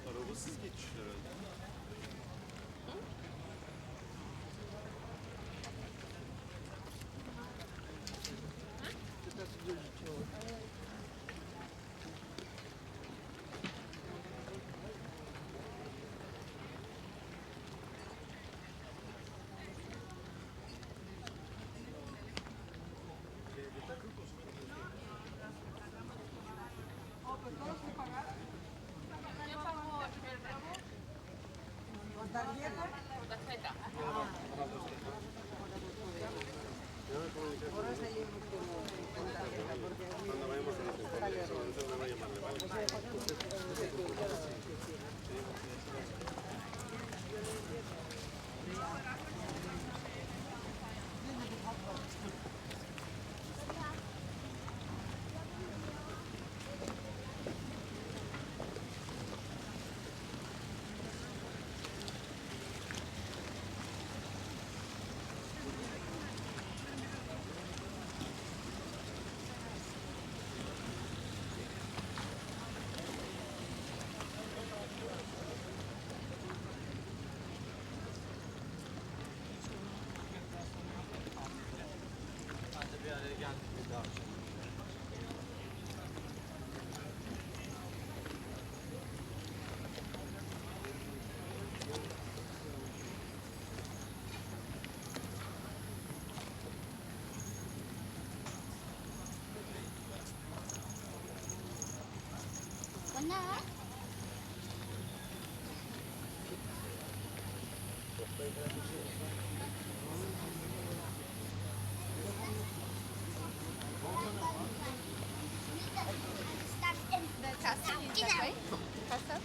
Arabasız geçiş herhalde. Tarjeta. Ahora seguimos con tarjeta porque Cuando vayamos a la central, entonces me va a llamarle, ¿vale? Bir araya geldik bir daha. Benar. The custom is that way? Custom?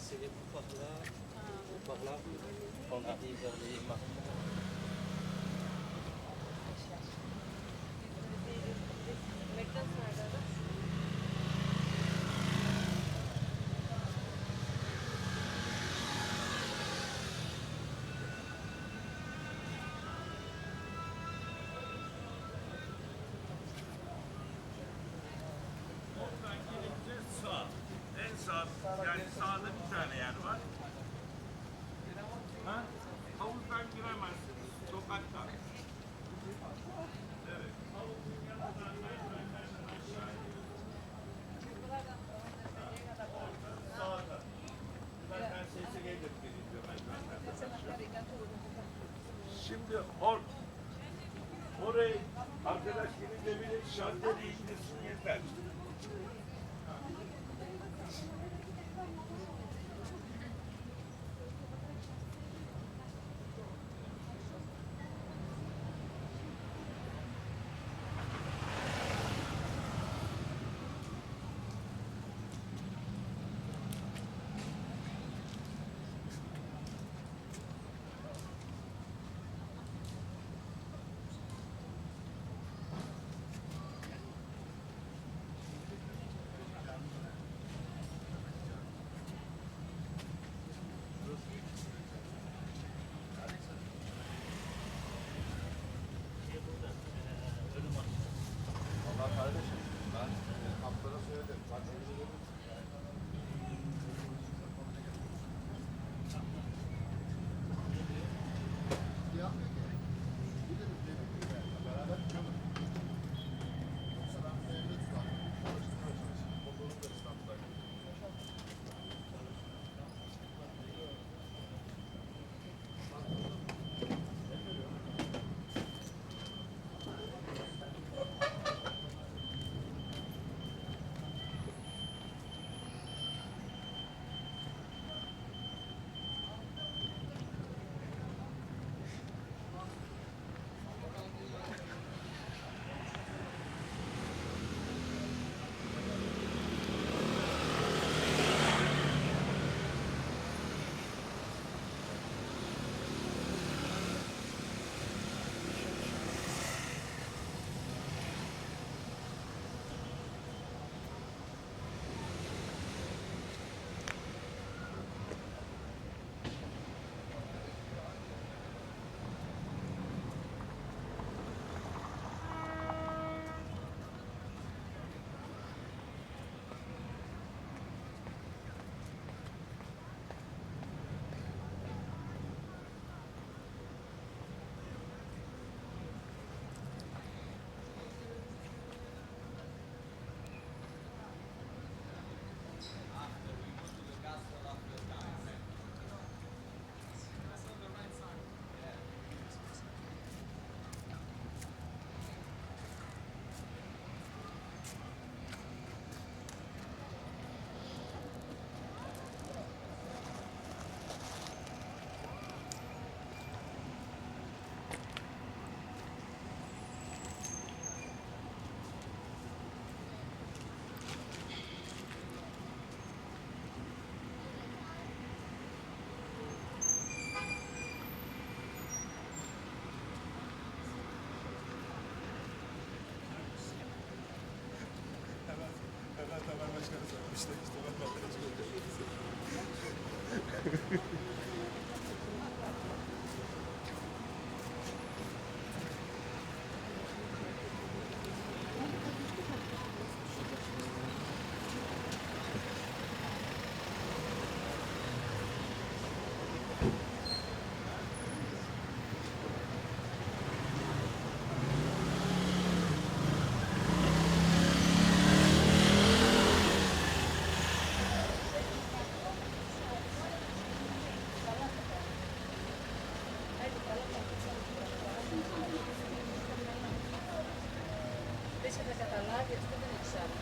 Sige po bakla. Bakla. Konti ka lima. Sağ. En sağ. Yani sağda bir tane yer var. Ha? Havuzdan giremezsiniz. Sokakta. Evet. Havuzun yanından aşağı sağda. Zaten sesi gelir birinci benden. Şimdi orayı arkadaş gelince bile şalteri indirsin yeter. Valla kardeşim ben kaptana söyledim. Beraber çıkalım. Yoksa ben bir evde tutarım. Çalıştırmaya çalışayım. Motorunu da İstanbul'da. Hemen Tamer Başkan'a sormuşlar. İşte ben balıkçı oldum. Deixa eu catar lá, que eu estou conectado.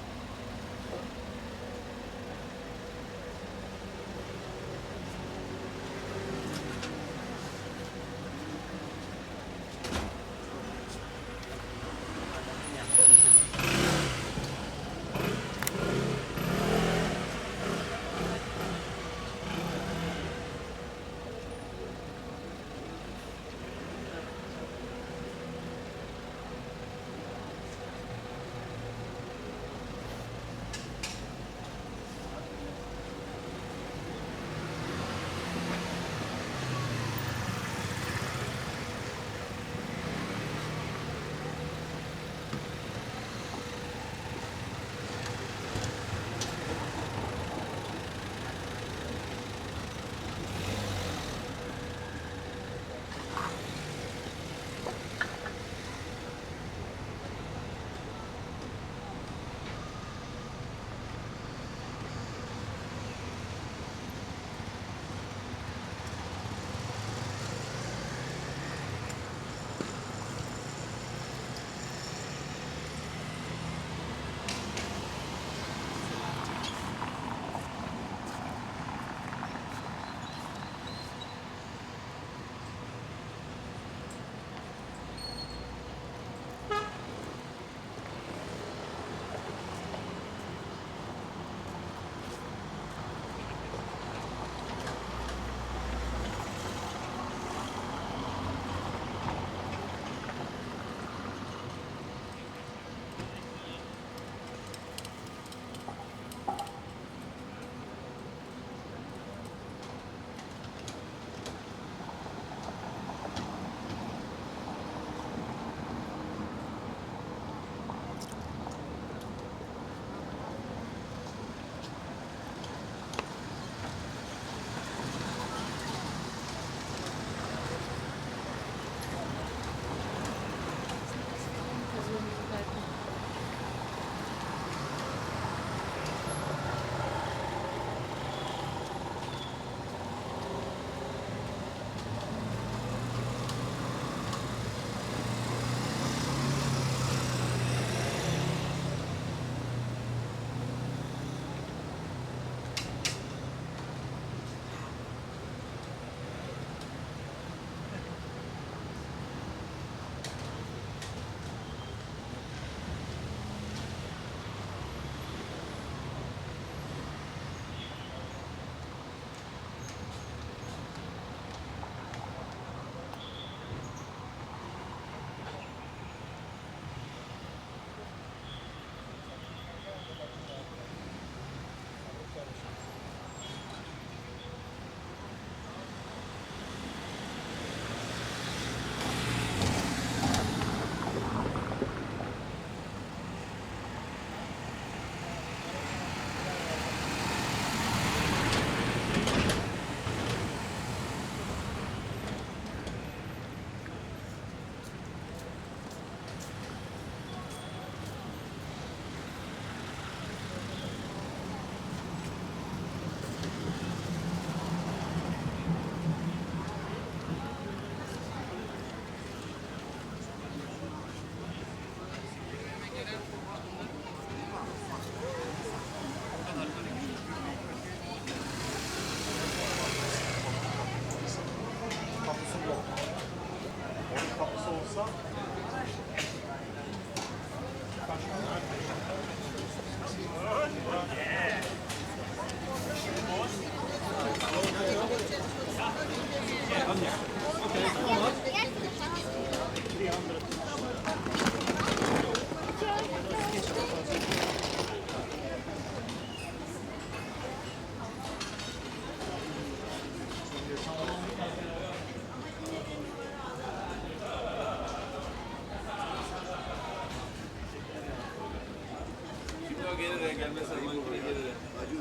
Şimdi o gelir ya gelmez ama yine gelir. Hacı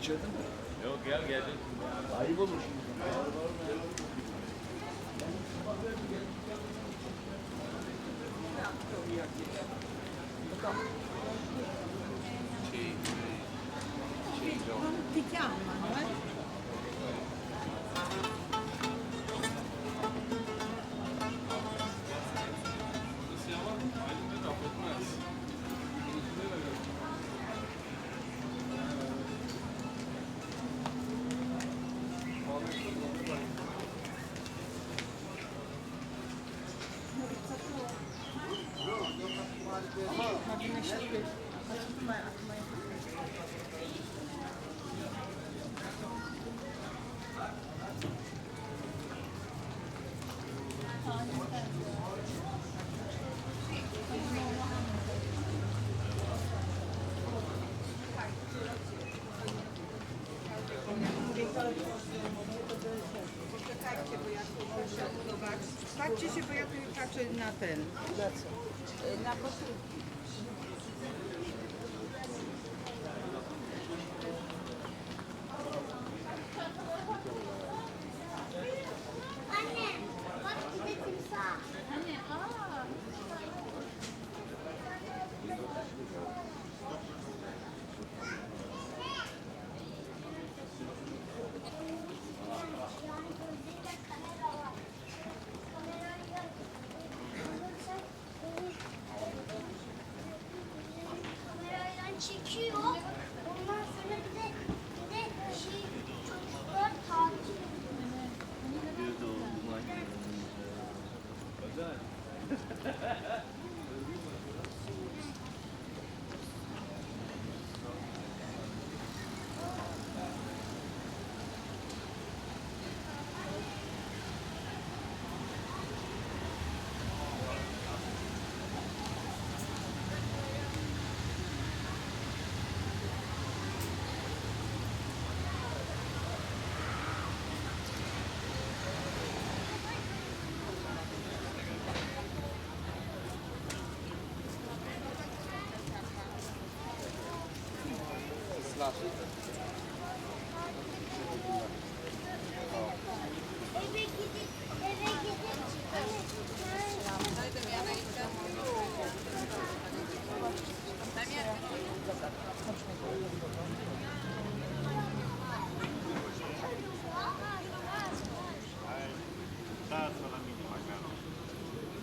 içeride mi? Yok ya geldim. Ayıp olur şimdi. Tiki alman var. Patrzcie się, bo ja tu patrzę na ten. Na posługę. Anne, bak bir de timsah. Anne, aa. Yani gözünde kamera var. Kamerayla kameradan çekiyor. Ondan sonra bir de çocuklar takip ediyor.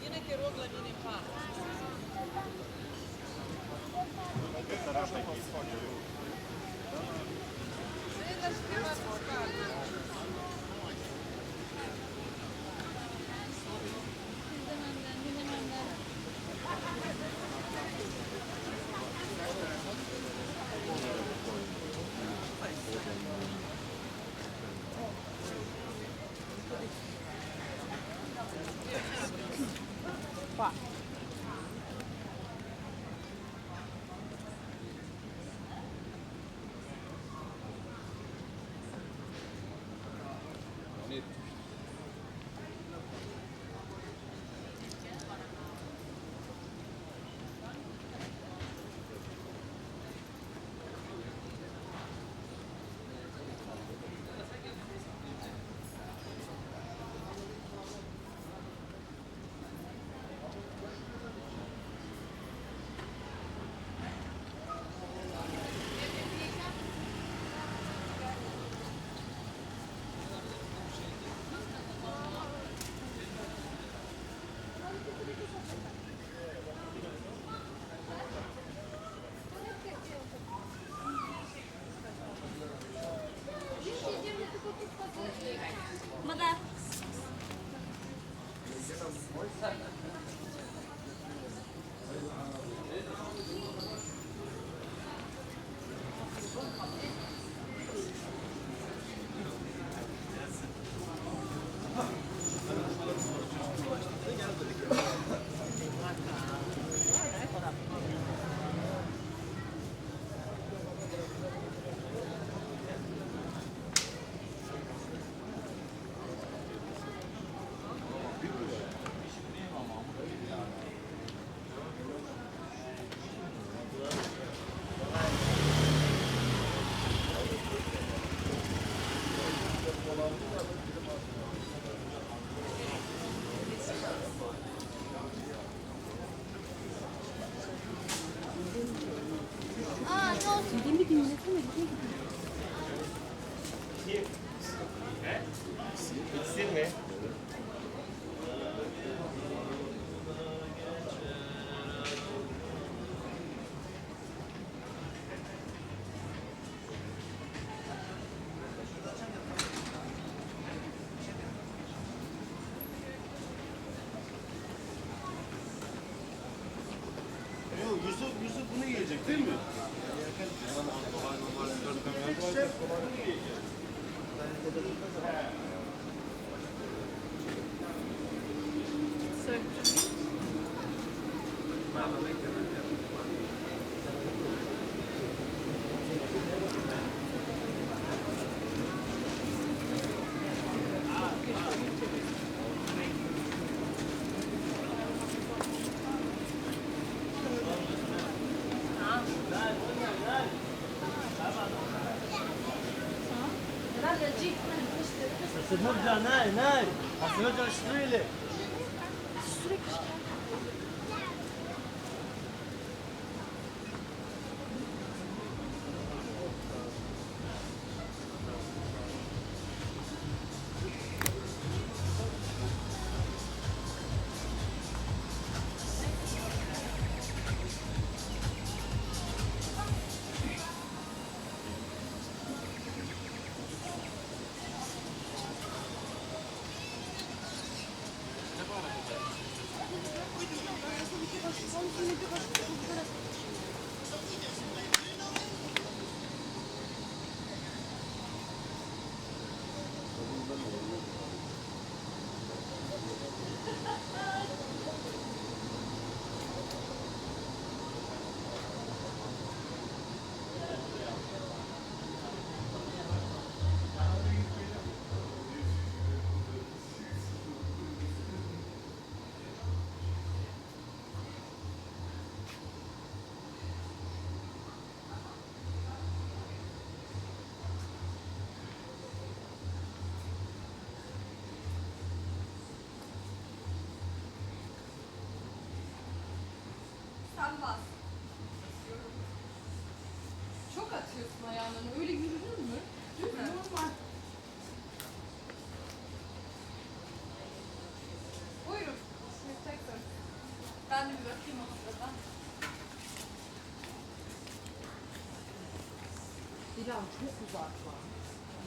Yine che rogla viene fatta. Söylemi dinlesene. İkisi mi? Yok Yusuf bunu yiyecek değil mi? نرجع ناي هسه نرجع نشتري لك Sen bas. Çok atıyorsun ayağını. Öyle yürünür mü? Değil mi? Normal. Buyurun. Şimdi tekrar. Ben de bir bakayım o sırada. Bilal çok uzak var.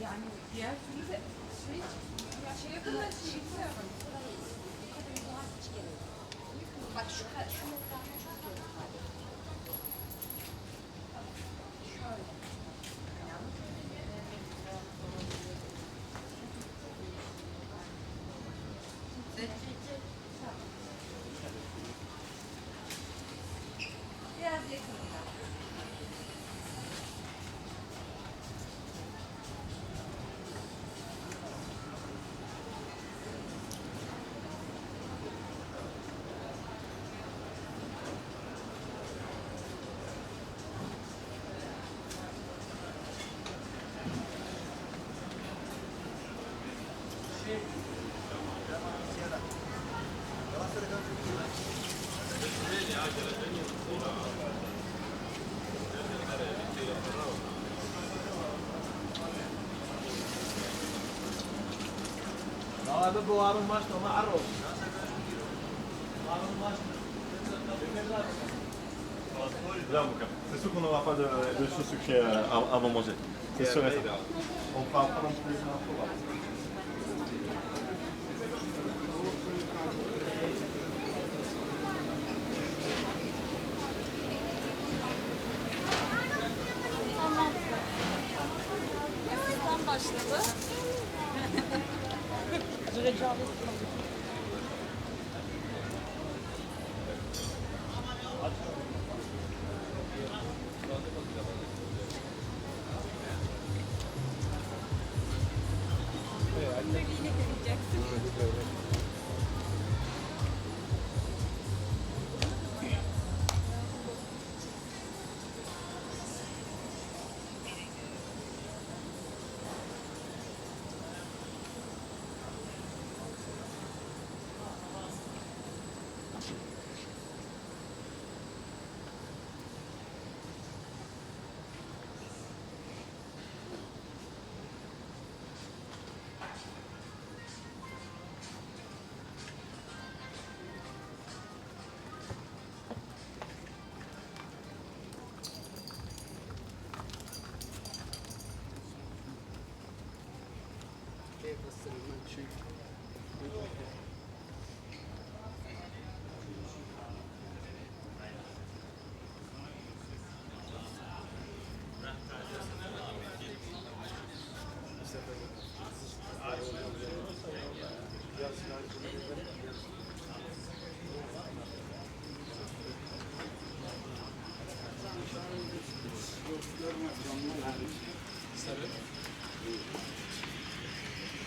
Yani diğer türlü de şey yakın da şey yapalım. Bak şu mesafe çok yakın. Biraz yakın. هذا بوارم ماشنا ما عرف وارم ماشنا Là, c'est sûr qu'on n'aura pas de choses sucrées avant de manger. C'est sûr et certain. On fera pas non plus un programme. Asistan başladı.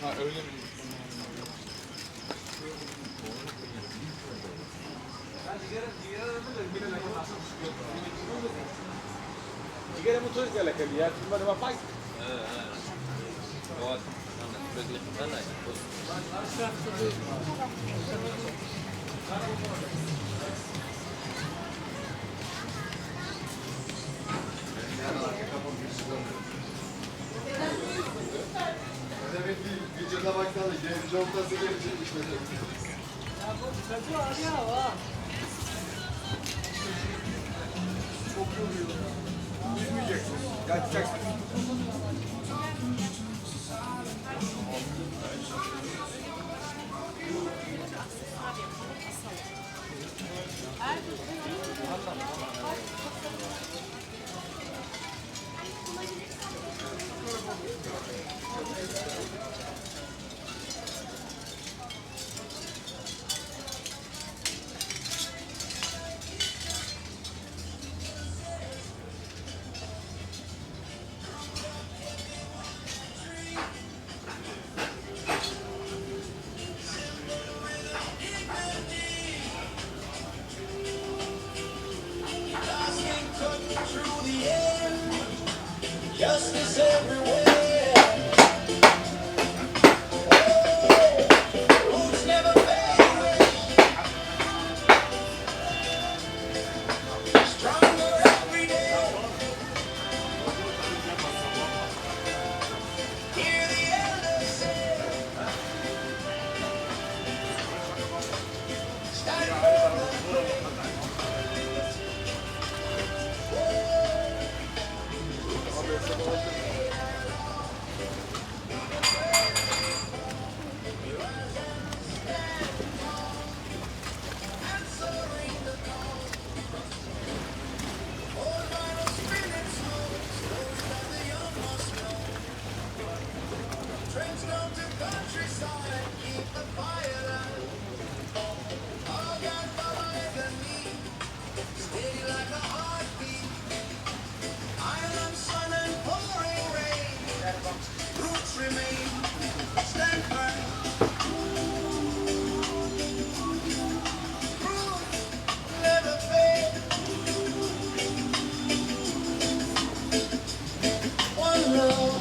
Ha öyle mi? Jigara mo tuloy kala kaliya, cuma nama fight. Buat bagi mana ya? Evet, videoda baksana, genç ortası gelecek işte. Çok yoruyor. Yüzmeyeceksin, kaçacaksın. Justice everywhere. Roots never fade away. Stronger every day. Hear the elders say. Stand firm and pray. Trench down to countryside, keep the fire alive. All got fire in me, steady like a heartbeat. Iron sun and pouring rain, roots remain, stand firm. Roots never fade. One love.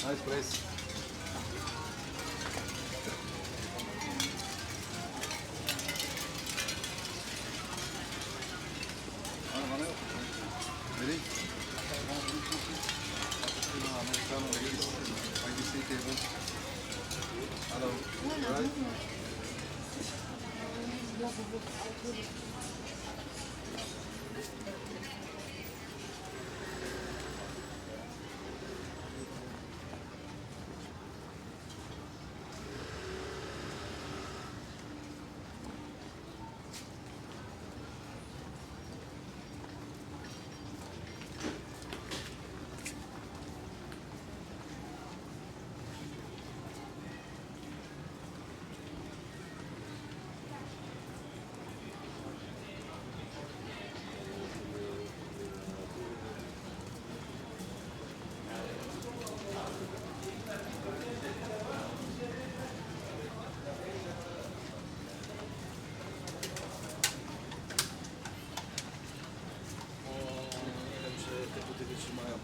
Nice place. Bana yok. Nereye? Americano, hangisi table? Hello. Right?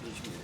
Değişmiyor.